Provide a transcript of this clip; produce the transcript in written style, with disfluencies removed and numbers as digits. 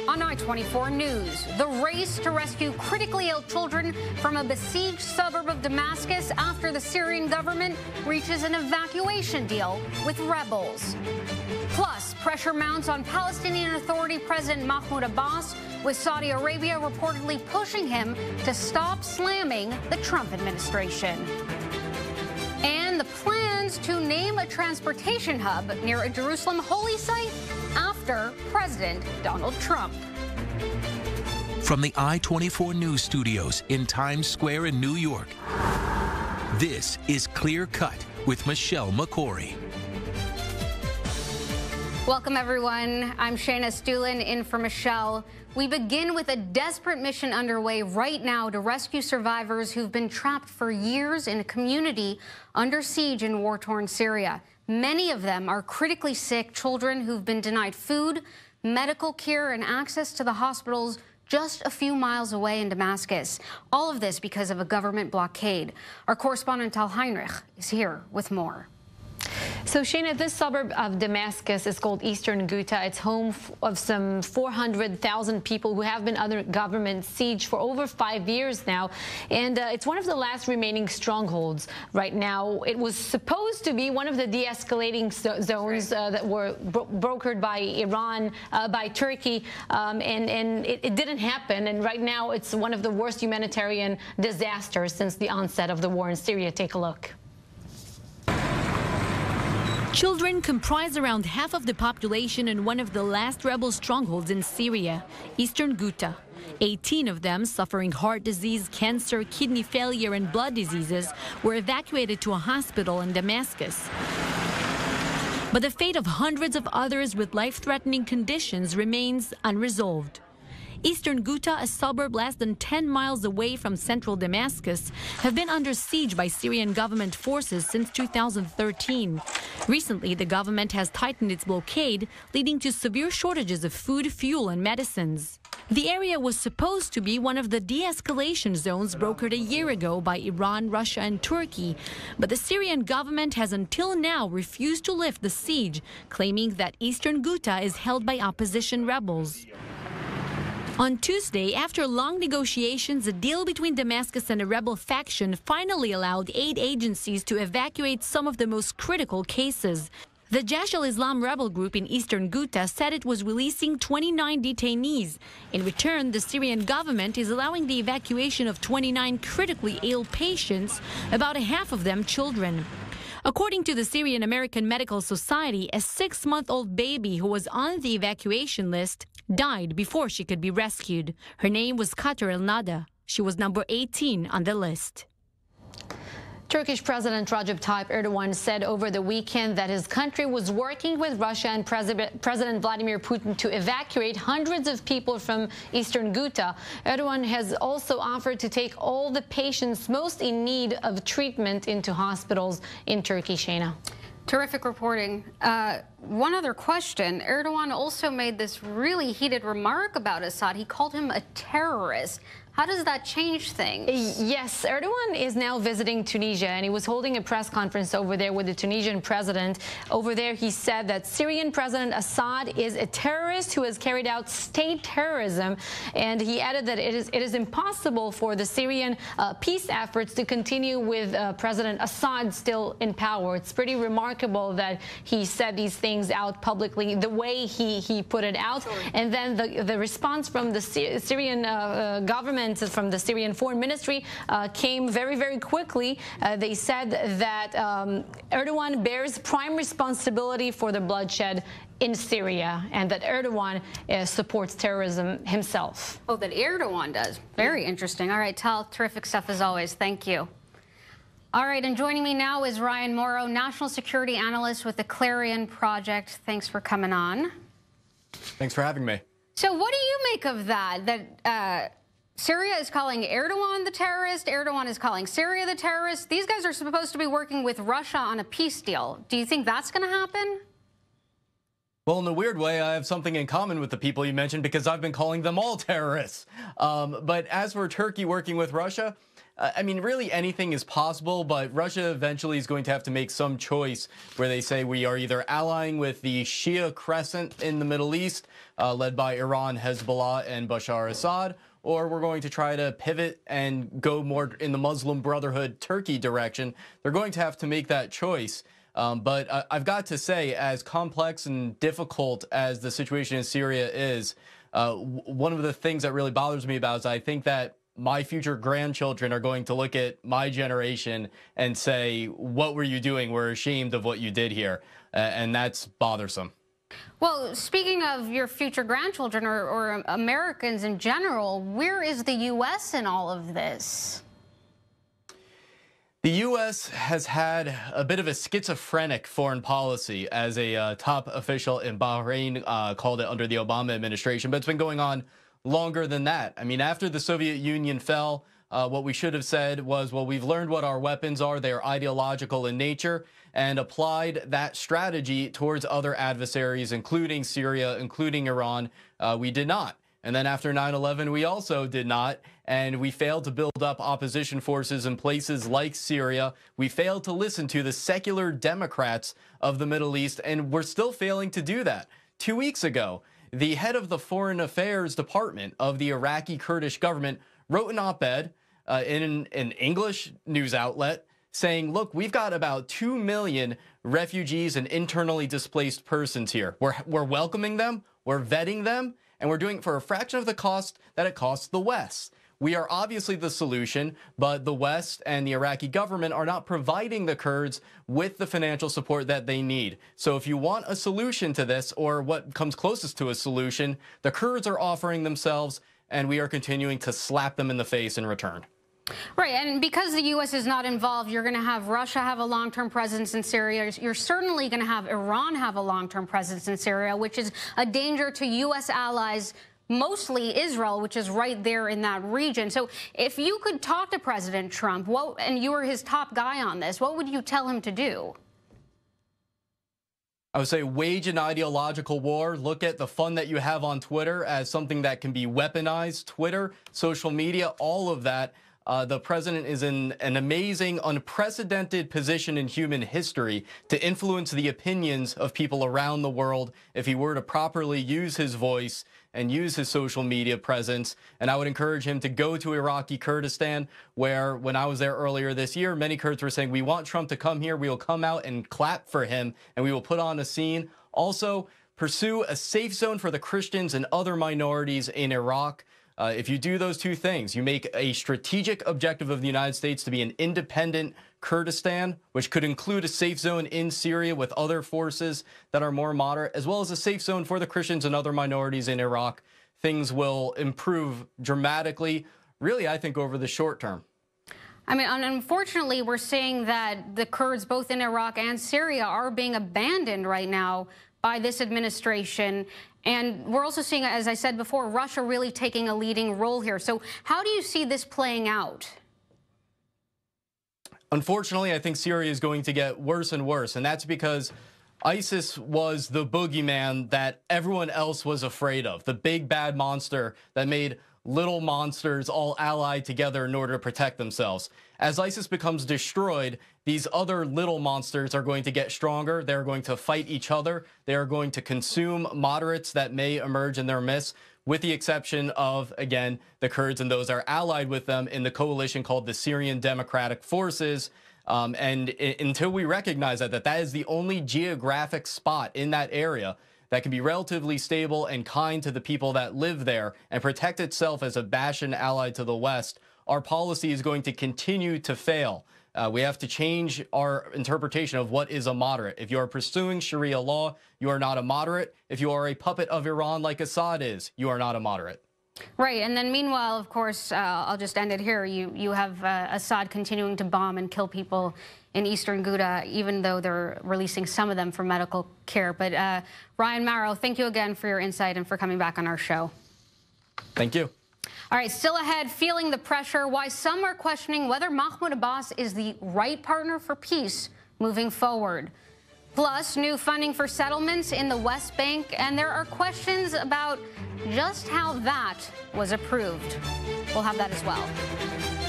on I-24 News. The race to rescue critically ill children from a besieged suburb of Damascus after the Syrian government reaches an evacuation deal with rebels. Plus, pressure mounts on Palestinian Authority President Mahmoud Abbas, with Saudi Arabia reportedly pushing him to stop slamming the Trump administration. And the plans to name a transportation hub near a Jerusalem holy site after President Donald Trump. From the I-24 News studios in Times Square in New York, this is Clear Cut with Michelle McCory. Welcome, everyone. I'm Shayna Stulin in for Michelle. We begin with a desperate mission underway right now to rescue survivors who've been trapped for years in a community under siege in war-torn Syria. Many of them are critically sick children who've been denied food, medical care, and access to the hospitals just a few miles away in Damascus. All of this because of a government blockade. Our correspondent Tal Heinrich is here with more. So, Shayna, this suburb of Damascus is called Eastern Ghouta. It's home of some 400,000 people who have been under government siege for over 5 years now. And it's one of the last remaining strongholds right now. It was supposed to be one of the de-escalating zones that were brokered by Iran, by Turkey, and it didn't happen. And right now, it's one of the worst humanitarian disasters since the onset of the war in Syria. Take a look. Children comprise around half of the population in one of the last rebel strongholds in Syria, Eastern Ghouta. 18 of them, suffering heart disease, cancer, kidney failure, and blood diseases, were evacuated to a hospital in Damascus. But the fate of hundreds of others with life-threatening conditions remains unresolved. Eastern Ghouta, a suburb less than 10 miles away from central Damascus, have been under siege by Syrian government forces since 2013. Recently, the government has tightened its blockade, leading to severe shortages of food, fuel, and medicines. The area was supposed to be one of the de-escalation zones brokered a year ago by Iran, Russia, and Turkey, but the Syrian government has until now refused to lift the siege, claiming that Eastern Ghouta is held by opposition rebels. On Tuesday, after long negotiations, a deal between Damascus and a rebel faction finally allowed aid agencies to evacuate some of the most critical cases. The Shiite Islam rebel group in Eastern Ghouta said it was releasing 29 detainees. In return, the Syrian government is allowing the evacuation of 29 critically ill patients, about a half of them children. According to the Syrian American Medical Society, a 6-month-old baby who was on the evacuation list died before she could be rescued. Her name was Qatar El-Nada. She was number 18 on the list. Turkish President Recep Tayyip Erdogan said over the weekend that his country was working with Russia and President Vladimir Putin to evacuate hundreds of people from Eastern Ghouta. Erdogan has also offered to take all the patients most in need of treatment into hospitals in Turkey. Shayna. Terrific reporting. One other question. Erdogan also made this really heated remark about Assad. He called him a terrorist. How does that change things? Yes, Erdogan is now visiting Tunisia, and he was holding a press conference over there with the Tunisian president. Over there, he said that Syrian President Assad is a terrorist who has carried out state terrorism, and he added that it is impossible for the Syrian peace efforts to continue with President Assad still in power. It's pretty remarkable that he said these things out publicly, the way he put it out. Sure. And then the response from the Syrian government, from the Syrian Foreign Ministry, came very, very quickly. They said that Erdogan bears prime responsibility for the bloodshed in Syria, and that Erdogan supports terrorism himself. Oh, that Erdogan does. Very interesting. All right, Tal, terrific stuff as always. Thank you. All right, and joining me now is Ryan Mauro, national security analyst with the Clarion Project. Thanks for coming on. Thanks for having me. So what do you make of that, that Syria is calling Erdogan the terrorist, Erdogan is calling Syria the terrorist? These guys are supposed to be working with Russia on a peace deal. Do you think that's going to happen? Well, in a weird way, I have something in common with the people you mentioned because I've been calling them all terrorists. But as for Turkey working with Russia, I mean, really anything is possible, but Russia eventually is going to have to make some choice where they say we are either allying with the Shia crescent in the Middle East, led by Iran, Hezbollah, and Bashar Assad, or we're going to try to pivot and go more in the Muslim Brotherhood Turkey direction. They're going to have to make that choice. But I've got to say, as complex and difficult as the situation in Syria is, one of the things that really bothers me about is I think that my future grandchildren are going to look at my generation and say, what were you doing? We're ashamed of what you did here. And that's bothersome. Well, speaking of your future grandchildren or Americans in general, where is the U.S. in all of this? The U.S. has had a bit of a schizophrenic foreign policy, as a top official in Bahrain called it under the Obama administration, but it's been going on longer than that. I mean, after the Soviet Union fell, what we should have said was, well, we've learned what our weapons are. They are ideological in nature, and applied that strategy towards other adversaries, including Syria, including Iran. We did not. And then after 9/11, we also did not, and we failed to build up opposition forces in places like Syria. We failed to listen to the secular Democrats of the Middle East, and we're still failing to do that. 2 weeks ago, the head of the Foreign Affairs Department of the Iraqi Kurdish government wrote an op-ed in an English news outlet saying, look, we've got about 2 million refugees and internally displaced persons here. We're welcoming them, we're vetting them, and we're doing it for a fraction of the cost that it costs the West. We are obviously the solution, but the West and the Iraqi government are not providing the Kurds with the financial support that they need. So if you want a solution to this, or what comes closest to a solution, the Kurds are offering themselves, and we are continuing to slap them in the face in return. Right, and because the U.S. is not involved, you're going to have Russia have a long-term presence in Syria. You're certainly going to have Iran have a long-term presence in Syria, which is a danger to U.S. allies, mostly Israel, which is right there in that region. So if you could talk to President Trump, and you were his top guy on this, what would you tell him to do? I would say wage an ideological war. Look at the fun that you have on Twitter as something that can be weaponized. Twitter, social media, all of that. The president is in an amazing, unprecedented position in human history to influence the opinions of people around the world if he were to properly use his voice and use his social media presence. And I would encourage him to go to Iraqi Kurdistan, where when I was there earlier this year, many Kurds were saying, we want Trump to come here. We will come out and clap for him, and we will put on a scene. Also, pursue a safe zone for the Christians and other minorities in Iraq. If you do those two things, you make a strategic objective of the United States to be an independent Kurdistan, which could include a safe zone in Syria with other forces that are more moderate, as well as a safe zone for the Christians and other minorities in Iraq. Things will improve dramatically, really, I think, over the short term. I mean, unfortunately, we're seeing that the Kurds, both in Iraq and Syria, are being abandoned right now by this administration. And we're also seeing, as I said before, Russia really taking a leading role here. So how do you see this playing out? Unfortunately, I think Syria is going to get worse and worse, and that's because ISIS was the boogeyman that everyone else was afraid of, the big bad monster that made little monsters all allied together in order to protect themselves. As ISIS becomes destroyed, these other little monsters are going to get stronger. They're going to fight each other. They are going to consume moderates that may emerge in their midst, with the exception of, again, the Kurds and those that are allied with them in the coalition called the Syrian Democratic Forces. Until we recognize that that is the only geographic spot in that area that can be relatively stable and kind to the people that live there and protect itself as a bastion allied to the West, our policy is going to continue to fail. We have to change our interpretation of what is a moderate. If you are pursuing Sharia law, you are not a moderate. If you are a puppet of Iran like Assad is, you are not a moderate. Right, and then meanwhile, of course, I'll just end it here. You have Assad continuing to bomb and kill people in Eastern Ghouta, even though they're releasing some of them for medical care. But Ryan, Mauro, thank you again for your insight and for coming back on our show. Thank you. All right, still ahead, feeling the pressure, why some are questioning whether Mahmoud Abbas is the right partner for peace moving forward. Plus, new funding for settlements in the West Bank, and there are questions about just how that was approved. We'll have that as well.